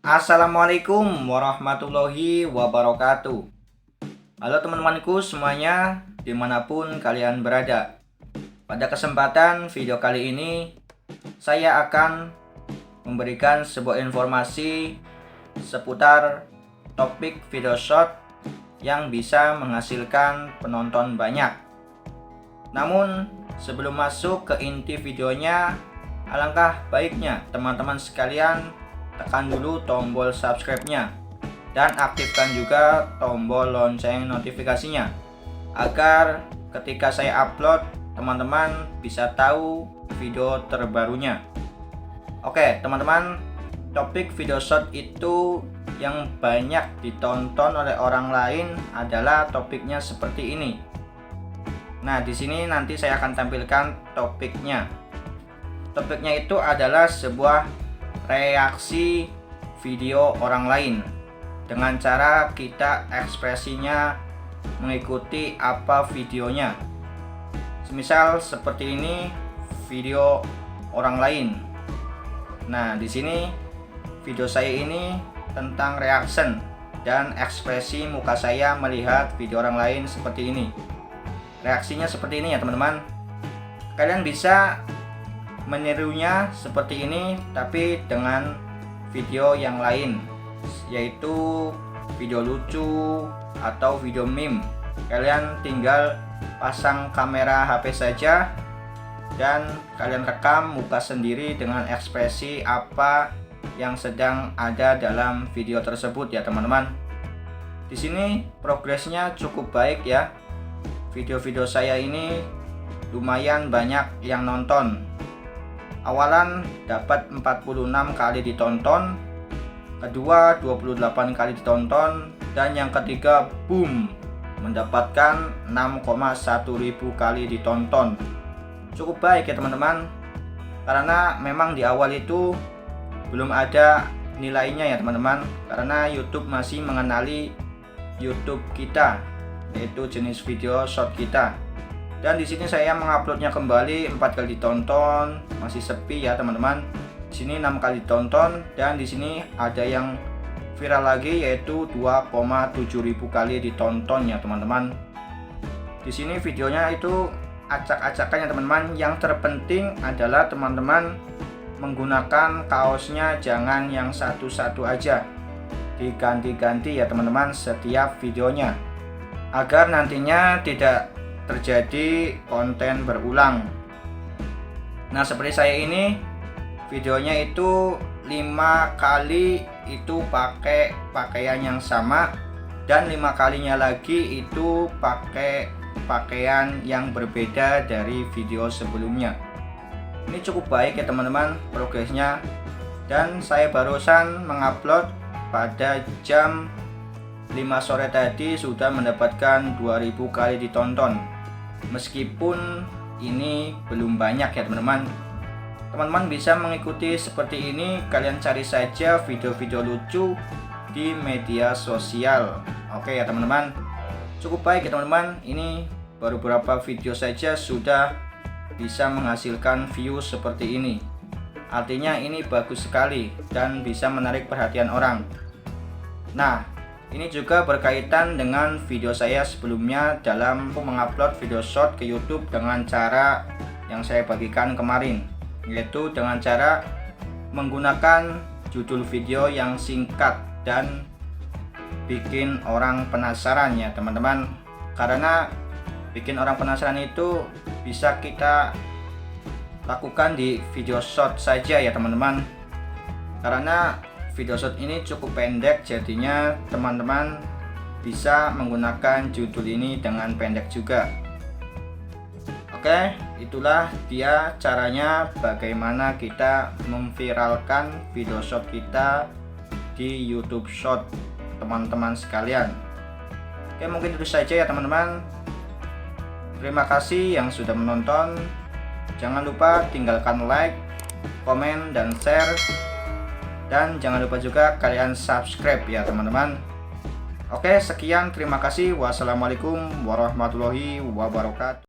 Assalamualaikum warahmatullahi wabarakatuh. Halo teman-temanku semuanya, dimanapun kalian berada. Pada kesempatan video kali ini, saya akan memberikan sebuah informasi seputar topik video short yang bisa menghasilkan penonton banyak. Namun, sebelum masuk ke inti videonya, alangkah baiknya teman-teman sekalian tekan dulu tombol subscribe-nya dan aktifkan juga tombol lonceng notifikasinya agar ketika saya upload teman-teman bisa tahu video terbarunya. Oke teman-teman, topik video short itu yang banyak ditonton oleh orang lain adalah topiknya seperti ini. Nah, di sini nanti saya akan tampilkan topiknya. Topiknya itu adalah sebuah reaksi video orang lain dengan cara kita ekspresinya mengikuti apa videonya. Semisal seperti ini video orang lain. Nah, di sini video saya ini tentang reaction dan ekspresi muka saya melihat video orang lain seperti ini. Reaksinya seperti ini ya teman-teman. Kalian bisa menirunya seperti ini tapi dengan video yang lain, yaitu video lucu atau video meme. Kalian tinggal pasang kamera HP saja dan kalian rekam muka sendiri dengan ekspresi apa yang sedang ada dalam video tersebut ya teman-teman. Di sini progresnya cukup baik ya. Video-video saya ini lumayan banyak yang nonton. Awalan dapat 46 kali ditonton, kedua 28 kali ditonton, dan yang ketiga boom mendapatkan 6,1 ribu kali ditonton. Cukup baik ya teman-teman, karena memang di awal itu belum ada nilainya ya teman-teman, karena YouTube masih mengenali YouTube kita, yaitu jenis video short kita. Dan di sini saya menguploadnya kembali 4 kali ditonton, masih sepi ya teman-teman. Di sini 6 kali ditonton dan di sini ada yang viral lagi yaitu 2,7 ribu kali ditonton ya teman-teman. Di sini videonya itu acak-acakan ya teman-teman. Yang terpenting adalah teman-teman menggunakan kaosnya jangan yang satu-satu aja. Diganti-ganti ya teman-teman setiap videonya, agar nantinya tidak terjadi konten berulang. Nah, seperti saya ini videonya itu 5 kali itu pakai pakaian yang sama dan 5 kalinya lagi itu pakai pakaian yang berbeda dari video sebelumnya. Ini cukup baik ya teman-teman progresnya, dan saya barusan mengupload pada jam 5 sore tadi sudah mendapatkan 2000 kali ditonton. Meskipun ini belum banyak ya teman-teman. Teman-teman bisa mengikuti seperti ini, kalian cari saja video-video lucu di media sosial. Oke ya teman-teman, cukup baik ya teman-teman. Ini baru beberapa video saja sudah bisa menghasilkan view seperti ini. Artinya ini bagus sekali dan bisa menarik perhatian orang. Nah, ini juga berkaitan dengan video saya sebelumnya dalam mengupload video short ke YouTube dengan cara yang saya bagikan kemarin, yaitu dengan cara menggunakan judul video yang singkat dan bikin orang penasaran ya teman-teman. Karena bikin orang penasaran itu bisa kita lakukan di video short saja ya teman-teman. Karena video short ini cukup pendek, jadinya teman-teman bisa menggunakan judul ini dengan pendek juga. Oke, itulah dia caranya bagaimana kita memviralkan video short kita di YouTube Short teman-teman sekalian. Oke, mungkin itu saja ya teman-teman. Terima kasih yang sudah menonton. Jangan lupa tinggalkan like, komen, dan share. Dan jangan lupa juga kalian subscribe ya teman-teman. Oke, sekian, terima kasih. Wassalamualaikum warahmatullahi wabarakatuh.